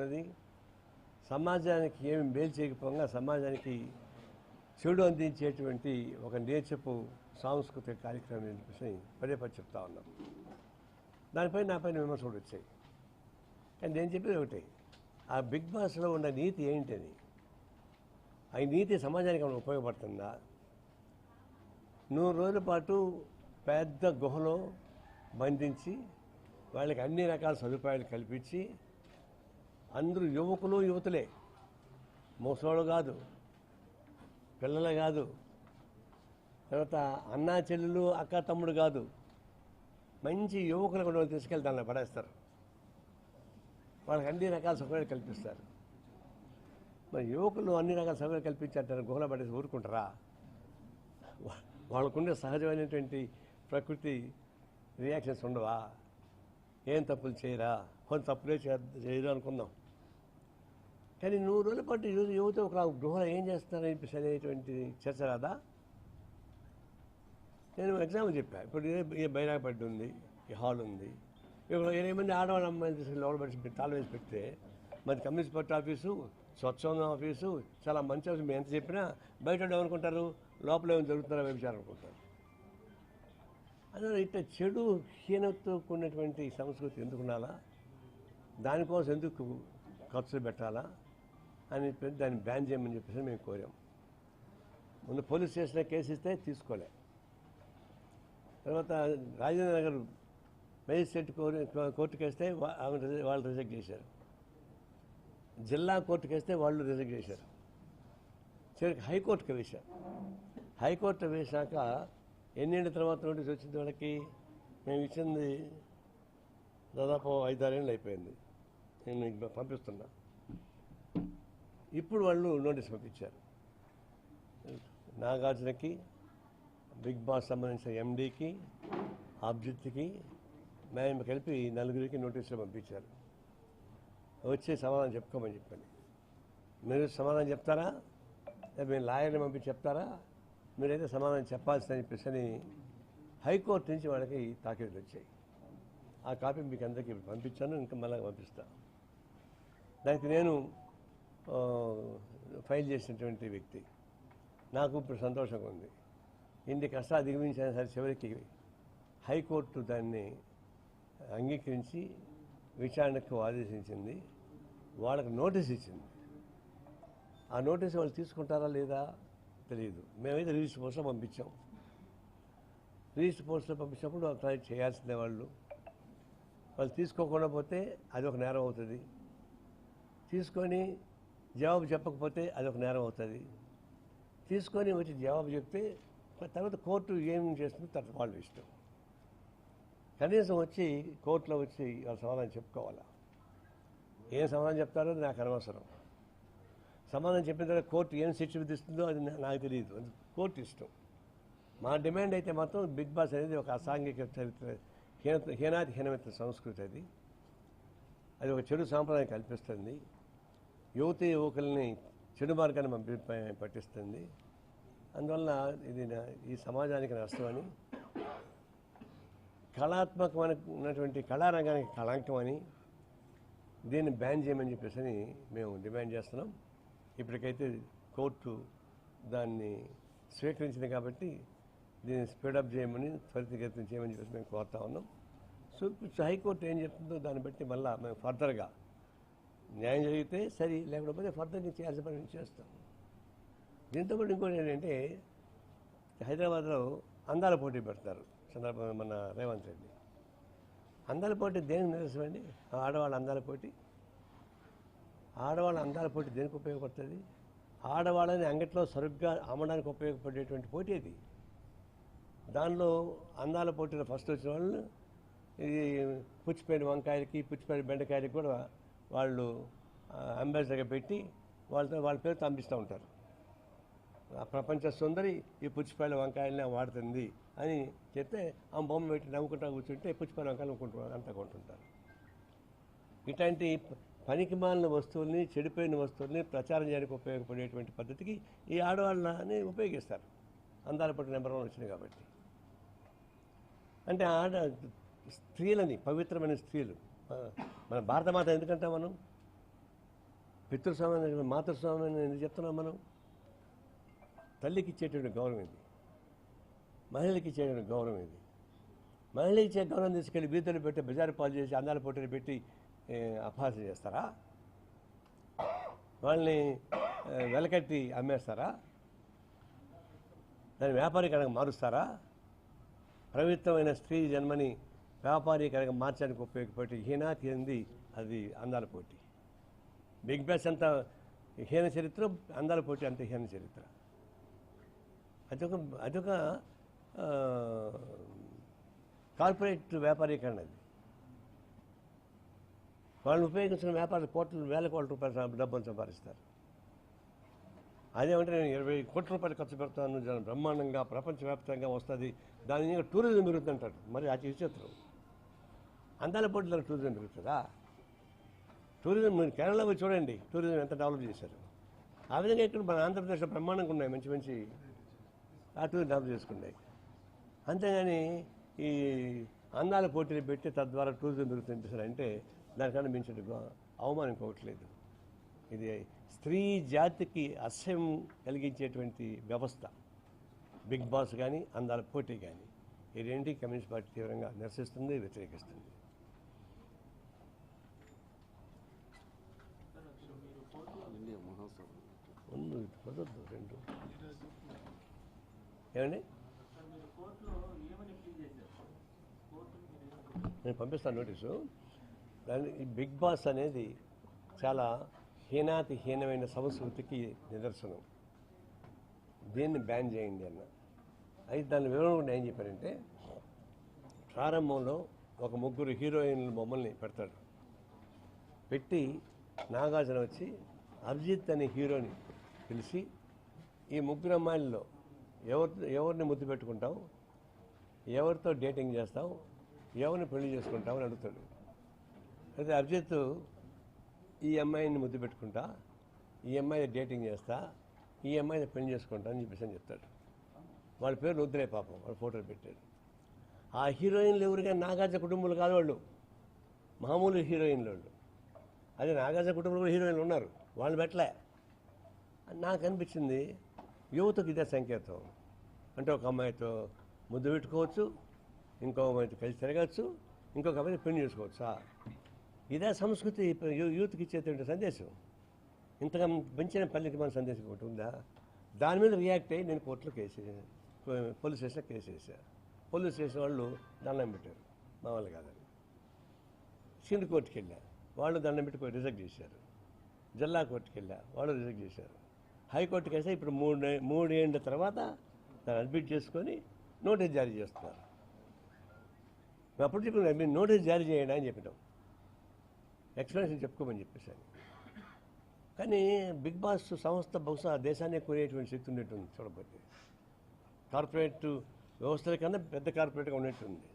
ఉన్నది సమాజానికి ఏమి మేలు చేయకపోగా సమాజానికి చెడు అందించేటువంటి ఒక నేర్చపు సాంస్కృతిక కార్యక్రమం అని చెప్పేసి పదే పదే చెప్తా ఉన్నాం. దానిపై నాపైన విమర్శలు వచ్చాయి. కానీ నేను చెప్పేది ఒకటే, ఆ బిగ్ బాస్లో ఉన్న నీతి ఏంటని, ఆ నీతి సమాజానికి ఏమైనా ఉపయోగపడుతుందా? 100 రోజుల పాటు పెద్ద గుహలో బంధించి వాళ్ళకి అన్ని రకాల సదుపాయాలు కల్పించి అందరూ యువకులు యువతులే, ముసలోళ్ళు కాదు, పిల్లలు కాదు, తర్వాత అన్నా చెల్లెలు అక్క తమ్ముడు కాదు, మంచి యువకులు కూడా తీసుకెళ్ళి దాన్ని పడేస్తారు. వాళ్ళకి అన్ని రకాల సౌకర్యాలు కల్పిస్తారు. మరి యువకులు అన్ని రకాల సౌకర్యాలు కల్పించారంటారు, గుహలో పడేసి ఊరుకుంటారా? వాళ్ళకుండే సహజమైనటువంటి ప్రకృతి రియాక్షన్స్ ఉండవా? ఏం తప్పులు చేయరా? కొంత తప్పులే చేయరు అనుకుందాం. కానీ 100 రోజుల పాటు యువత ఒక గృహలో ఏం చేస్తారని చెప్పేసి అనేటువంటి చర్చ రాదా? నేను ఎగ్జాంపుల్ చెప్పాను. ఇప్పుడు ఏ బైరాగపడ్డ ఉంది, ఈ హాల్ ఉంది, ఇప్పుడు 8 మంది ఆడవాళ్ళ అమ్మాయిని తీసుకుని లోపల పెట్టి తాళం వేసి పెడితే మరి కమ్యూనిస్ట్ పార్టీ ఆఫీసు, స్వచ్ఛంద ఆఫీసు చాలా మంచి ఆఫీసు. మేము ఎంత చెప్పినా బయట ఏమనుకుంటారు, లోపల ఏమైనా జరుగుతున్నారో వ్యభిచారం అనుకుంటారు. అందువల్ల ఇట్లా చెడు హీనతతో కూడినటువంటి సంస్కృతి ఎందుకు ఉండాలా? దానికోసం ఎందుకు ఖర్చులు పెట్టాలా అని దాన్ని బ్యాన్ చేయమని చెప్పేసి మేము కోరాం. ముందు పోలీస్ స్టేషన్లో కేసు ఇస్తే తీసుకోలే. తర్వాత రాజేంద్ర నగర్ మేజిస్ట్రేట్ కోర్టుకు వేస్తే వాళ్ళు రిజెక్ట్ చేశారు. జిల్లా కోర్టుకు వేస్తే వాళ్ళు రిజెక్ట్ చేశారు. చివరికి హైకోర్టుకు వేశారు. హైకోర్టు వేశాక ఎన్నేళ్ళ తర్వాత నోటీస్ వచ్చింది వాళ్ళకి? మేము ఇచ్చింది దాదాపు 5-6 ఏళ్ళు అయిపోయింది. నేను మీకు పంపిస్తున్నా. ఇప్పుడు వాళ్ళు నోటీస్ పంపించారు. నాగార్జునకి, బిగ్ బాస్ సంబంధించిన ఎండీకి, అభిజిత్కి మేము కలిపి 4 నోటీసులు పంపించారు. వచ్చి సమాధానం చెప్పుకోమని చెప్పండి. మీరు సమాధానం చెప్తారా? మీరు లాయర్ని పంపించి చెప్తారా? మీరైతే సమాధానం చెప్పాల్సిందని చెప్పేసి అని హైకోర్టు నుంచి వాళ్ళకి తాకీదులు వచ్చాయి. ఆ కాపీ మీకు అందరికీ పంపించాను, ఇంకా మళ్ళీ పంపిస్తాను. దానికి నేను ఫైల్ చేసినటువంటి వ్యక్తి. నాకు ఇప్పుడు సంతోషంగా ఉంది. ఇన్ని కష్టాలు అధిగమించిన సరే చివరికి హైకోర్టు దాన్ని అంగీకరించి విచారణకు ఆదేశించింది. వాళ్ళకి నోటీస్ ఇచ్చింది. ఆ నోటీస్ వాళ్ళు తీసుకుంటారా లేదా తెలియదు. మేమైతే రిజిస్టర్ పోస్ట్లో పంపించాం. రిజిస్టర్ పోస్ట్లో పంపించినప్పుడు ట్రై చేయాల్సిందే. వాళ్ళు తీసుకోకుండా పోతే అది ఒక నేరం అవుతుంది. తీసుకొని జవాబు చెప్పకపోతే అది ఒక నేరం అవుతుంది. తీసుకొని వచ్చి జవాబు చెప్తే తర్వాత కోర్టు ఏం చేస్తుందో తర్వాత వాళ్ళు ఇష్టం. కనీసం వచ్చి కోర్టులో వచ్చి వాళ్ళు సమాధానం చెప్పుకోవాలా? ఏం సమాధానం చెప్తారో నాకు అనవసరం. సమాధానం చెప్పిన తర్వాత కోర్టు ఏం శిక్ష విధిస్తుందో అది నాకు తెలియదు. అది కోర్టు ఇష్టం. మా డిమాండ్ అయితే మాత్రం బిగ్ బాస్ అనేది ఒక అసాంఘిక చరిత్ర, హీనాతిహీనమైన సంస్కృతి. అది ఒక చెడు సాంప్రదాయం కల్పిస్తుంది. యువతీ యువకుల్ని చెడు మార్గాన్ని పట్టిస్తుంది. అందువల్ల ఇది ఈ సమాజానికి నష్టమని, కళాత్మకమైనటువంటి కళారంగానికి కళంకం అని, దీన్ని బ్యాన్ చేయమని చెప్పేసి మేము డిమాండ్ చేస్తున్నాం. ఇప్పటికైతే కోర్టు దాన్ని స్వీకరించింది కాబట్టి దీన్ని స్పీడప్ చేయమని, త్వరితగతిన చేయమని చెప్పేసి మేము కోరుతా ఉన్నాం. సో హైకోర్టు ఏం చెప్తుందో దాన్ని బట్టి మళ్ళీ మేము ఫర్దర్గా న్యాయం జరిగితే సరి, లేకపోతే ఫర్దర్గా చేయాల్సిన పని చేస్తాం. దీంతో కూడా ఇంకోటి ఏంటంటే, హైదరాబాద్లో అందాల పోటీ పెడతారు సందర్భంగా మన రేవంత్ రెడ్డి. అందాల పోటీ దేనికి నిరసనండి? ఆడవాళ్ళ అందాల పోటీ. ఆడవాళ్ళ అందాల పోటీ దేనికి ఉపయోగపడుతుంది? ఆడవాళ్ళని అంగట్లో సరుగ్గా అమ్మడానికి ఉపయోగపడేటువంటి పోటీ అది. దానిలో అందాల పోటీలో ఫస్ట్ వచ్చిన వాళ్ళు ఇది పుచ్చిపోయిన వంకాయలకి, పుచ్చిపోయిన బెండకాయలకి కూడా వాళ్ళు అంబాసిడర్గా పెట్టి వాళ్ళ పేరుతో అందిస్తూ ఉంటారు. ప్రపంచ సుందరి ఈ పుచ్చిపోయిన వంకాయలనే వాడుతుంది అని చెప్తే ఆ బొమ్మ పెట్టి నవ్వుకుంటా కూర్చుంటే పుచ్చిపోయిన వంకాయలు అంతా కొంటుంటారు. ఇట్లాంటి పనికి మాలిన వస్తువుల్ని, చెడిపోయిన వస్తువుల్ని ప్రచారం చేయడానికి ఉపయోగపడేటువంటి పద్ధతికి ఈ ఆడవాళ్ళని ఉపయోగిస్తారు. అందాల పట్టు నెంబర్ 1 వచ్చింది కాబట్టి. అంటే స్త్రీలని, పవిత్రమైన స్త్రీలు, మన భారతమాత ఎందుకంటే మనం పితృస్వామ్యం మాతృస్వామ్యం ఎందుకు చెప్తున్నాం మనం? తల్లికి ఇచ్చేటువంటి గౌరవం ఇది, మహిళకి ఇచ్చేటువంటి గౌరవం ఇది. మహిళకి ఇచ్చే గౌరవం తీసుకెళ్ళి బీదలు పెట్టి బజారు పాలు చేసి అందాల పోటీలు పెట్టి అపహాస్యం చేస్తారా? వాళ్ళని వెలకట్టి అమ్మేస్తారా? దాన్ని వ్యాపారీకరణగా మారుస్తారా? పవిత్రమైన స్త్రీ జన్మని వ్యాపారీకరణగా మార్చడానికి ఉపయోగపడి హీనాతి అంది అది అందాల పోటీ. బిగ్ బాస్ అంత హీన చరిత్ర, అందాల పోటీ అంత హీన చరిత్ర. అదొక కార్పొరేట్ వ్యాపారీకరణ. అది వాళ్ళు ఉపయోగించిన వ్యాపార వేల కోట్ల రూపాయలు డబ్బులు సంపాదిస్తారు. అదేమంటే నేను 20 కోట్ల రూపాయలు ఖర్చు పెడతాను, బ్రహ్మాండంగా ప్రపంచవ్యాప్తంగా వస్తుంది, దాని టూరిజం పెరుగుతుంటాడు. మరి ఆ విచిత్రం. అందాల పోటీలో టూరిజం పెరుగుతుందా? టూరిజం మీరు కేరళలో పోయి చూడండి, టూరిజం ఎంత డెవలప్ చేశారు. ఆ విధంగా ఇక్కడ మన ఆంధ్రప్రదేశ్లో బ్రహ్మాండంగా ఉన్నాయి, మంచి మంచి ఆ టూరిజం డెవలప్ చేసుకున్నాయి. అంతేగాని ఈ అందాల పోటీలు పెట్టి తద్వారా టూరిజం పెరుగుతుంది అంటే దానికన్నా మించిన అవమానం ఇంకోవట్లేదు. ఇది స్త్రీ జాతికి అసహ్యం కలిగించేటువంటి వ్యవస్థ బిగ్ బాస్ కానీ అందాల పోటీ కానీ. ఈ రెండింటికి కమ్యూనిస్ట్ పార్టీ తీవ్రంగా నిరసిస్తుంది, వ్యతిరేకిస్తుంది. కుదరదు రెండు. ఏమండి నేను పంపిస్తాను నోటీసు. దాని ఈ బిగ్ బాస్ అనేది చాలా హీనమైన సంస్కృతికి నిదర్శనం. దీన్ని బ్యాన్ చేయండి అన్న. అయితే దాని వివరణ కూడా ఏం చెప్పారంటే, ప్రారంభంలో ఒక 3 హీరోయిన్ల బొమ్మల్ని పెడతాడు. పెట్టి నాగార్జున వచ్చి అభిజిత్ అనే హీరోని పిలిచి ఈ 3 అమ్మాయిల్లో ఎవరిని ముద్దు పెట్టుకుంటావు, ఎవరితో డేటింగ్ చేస్తావు, ఎవరిని పెళ్లి చేసుకుంటావు అని అడుగుతాడు. అయితే అభిజిత్ ఈ అమ్మాయిని ముద్దు పెట్టుకుంటా, ఈ అమ్మాయి డేటింగ్ చేస్తా, ఈ అమ్మాయిని పెళ్లి చేసుకుంటా అని చెప్పేసి అని చెప్తాడు. వాళ్ళ పేరు రుద్రే పాపం, వాళ్ళ ఫోటోలు పెట్టాడు. ఆ హీరోయిన్లు ఎవరిగా నాగార్జున కుటుంబాలు కాదు, వాళ్ళు మామూలు హీరోయిన్లు వాళ్ళు. అదే నాగార్జున కుటుంబంలో హీరోయిన్లు ఉన్నారు, వాళ్ళు పెట్టలే. నాకు అనిపించింది యువతకు ఇదే సంకేతం. అంటే ఒక అమ్మాయితో ముద్దు పెట్టుకోవచ్చు, ఇంకో అమ్మాయితో కలిసి తిరగచ్చు, ఇంకొక అమ్మాయిని పెళ్లి చేసుకోవచ్చా? ఇదే సంస్కృతి యూత్కి ఇచ్చేటువంటి సందేశం. ఇంతగా పెంచిన పల్లెకి మన సందేశం ఒకటి ఉందా? దాని మీద రియాక్ట్ అయ్యి నేను కోర్టులో పోలీస్ స్టేషన్లో కేసు వేసాను. పోలీస్ స్టేషన్ వాళ్ళు దండం పెట్టారు, మా వాళ్ళు కాదని. సింధు కోర్టుకి వెళ్ళా, వాళ్ళు దండం పెట్టి రిజెక్ట్ చేశారు. జిల్లా కోర్టుకి వెళ్ళా, వాళ్ళు రిజెక్ట్ చేశారు. హైకోర్టుకి వేస్తే ఇప్పుడు 3 ఏళ్ళ తర్వాత దాన్ని అడ్మిట్ చేసుకొని నోటీస్ జారీ చేస్తున్నారు. అప్పుడు చెప్పిన మీరు నోటీస్ జారీ చేయండి అని చెప్పినాం, ఎక్స్ప్లెనేషన్ చెప్పుకోమని చెప్పేసాను. కానీ బిగ్ బాస్ సంస్థ బహుశా దేశాన్ని కోరేటువంటి శక్తి ఉండేటుంది. చూడబోతే కార్పొరేట్ వ్యవస్థల కన్నా పెద్ద కార్పొరేట్గా ఉన్నట్టుంది.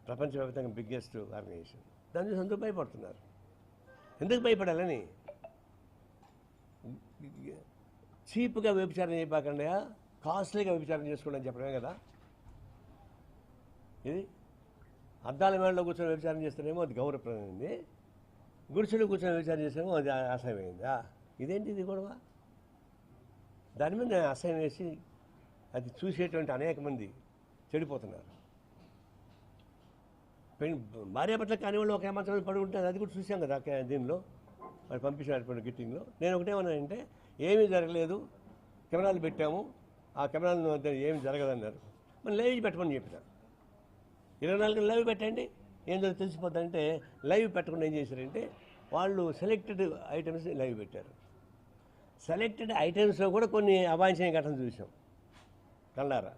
ప్రపంచవ్యాప్తంగా బిగ్గెస్ట్ ఆర్గనైజేషన్. దాని చూసి అందరూ భయపడుతున్నారు. ఎందుకు భయపడాలని? చీప్గా వ్యభిచారం చేయబాకండి, కాస్ట్లీగా వ్యభిచారం చేసుకోండి అని చెప్పడమే కదా ఇది. అద్దాల మేడలో కూర్చొని వ్యభిచారం చేస్తేనేమో అది గౌరవప్రదమైంది, గుడిసెలో కూర్చొని వ్యభిచారం చేస్తేనేమో అది అసహ్యమైందా? ఇదేంటి ఇది గొడవ? దాని మీద అసహ్యం వేసి అది చూసేటువంటి అనేక మంది చెడిపోతున్నారు. భార్యాభర్తలు కానివాళ్ళు ఒక ఏమాత్రం పడి ఉంటుంది, అది కూడా చూసాం కదా దీనిలో వాళ్ళు పంపించినటువంటి గిట్టింగ్లో. నేను ఒకటేమన్నానంటే, ఏమీ జరగలేదు, కెమెరాలు పెట్టాము, ఆ కెమెరాల వద్ద ఏమి జరగదన్నారు. మరి లైవ్ పెట్టమని చెప్పిన. 24 లైవ్ పెట్టండి, ఏం జరిగిందో తెలిసిపోద్దంటే లైవ్ పెట్టకుండా ఏం చేశారంటే వాళ్ళు సెలెక్టెడ్ ఐటమ్స్ లైవ్ పెట్టారు. సెలెక్టెడ్ ఐటమ్స్లో కూడా కొన్ని అవాంఛనీయ ఘటనలు చూసాం కళ్ళారా.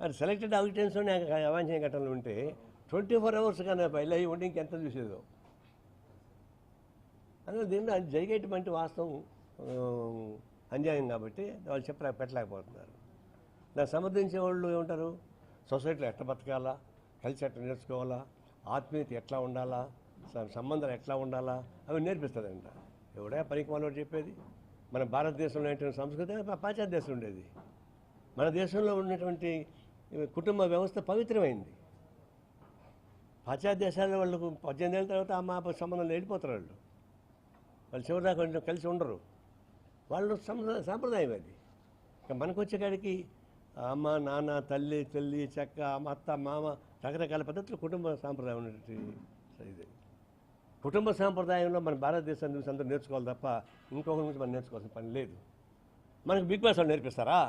అది సెలెక్టెడ్ ఐటమ్స్లోనే అవాంఛనీయ ఘటనలు ఉంటే 24 hours కానీ లైవ్ ఉంటే ఇంకెంత చూసేదో. అందులో దీనిలో జరిగేటువంటి వాస్తవం అన్యాయం కాబట్టి వాళ్ళు పెట్టలేకపోతున్నారు. దాన్ని సమర్థించే వాళ్ళు ఏమంటారు, సొసైటీలో ఎట్లా బతకాలా, కలిసి ఎట్లా నేర్చుకోవాలా, ఆత్మీయత ఎట్లా ఉండాలా, సంబంధాలు ఎట్లా ఉండాలా అవి నేర్పిస్తుందంట. ఎవడే పనికి మనోడు చెప్పేది? మన భారతదేశంలో ఉన్నటువంటి సంస్కృతి పాశ్చాత్య దేశంలో ఉండేది. మన దేశంలో ఉన్నటువంటి కుటుంబ వ్యవస్థ పవిత్రమైంది. పాశ్చాత్య దేశాల్లో వాళ్ళకు 18 ఏళ్ళ తర్వాత మా సంబంధంలో వెళ్ళిపోతారు వాళ్ళు. వాళ్ళు చివరిదాకా కొంచెం కలిసి ఉండరు. వాళ్ళు సాంప్రదాయం అది. ఇక మనకు వచ్చేకాడికి అమ్మ, నాన్న, తల్లి, చెక్క, అత్త, మామ, రకరకాల పద్ధతులు కుటుంబ సాంప్రదాయం ఉన్నటువంటి ఇది. కుటుంబ సాంప్రదాయంలో మన భారతదేశం చూసి అందరూ నేర్చుకోవాలి తప్ప ఇంకొకరి నుంచి మనం నేర్చుకోవాల్సిన పని లేదు. మనకు బిగ్ బాస్ వాళ్ళు నేర్పిస్తారా?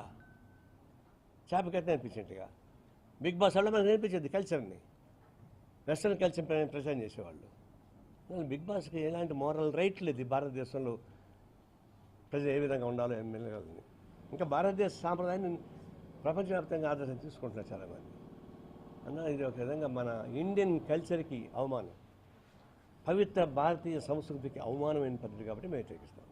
చేపకైతే నేర్పించేట్టుగా బిగ్ బాస్ వాళ్ళు మనకు నేర్పించేది కల్చర్ని, వెస్ట్రన్ కల్చర్ ప్రచారం చేసేవాళ్ళు. బిగ్ బాస్కి ఎలాంటి మోరల్ రైట్ లేదు ఈ భారతదేశంలో. ప్రజలు ఏ విధంగా ఉండాలో ఎమ్మెల్యేలని. ఇంకా భారతదేశ సాంప్రదాయాన్ని ప్రపంచవ్యాప్తంగా ఆదర్శం తీసుకుంటున్నారు చాలామంది. అన్న ఇది ఒక విధంగా మన ఇండియన్ కల్చర్కి అవమానం, పవిత్ర భారతీయ సంస్కృతికి అవమానమైన పద్ధతి కాబట్టి మేము వ్యతిరేకిస్తాం.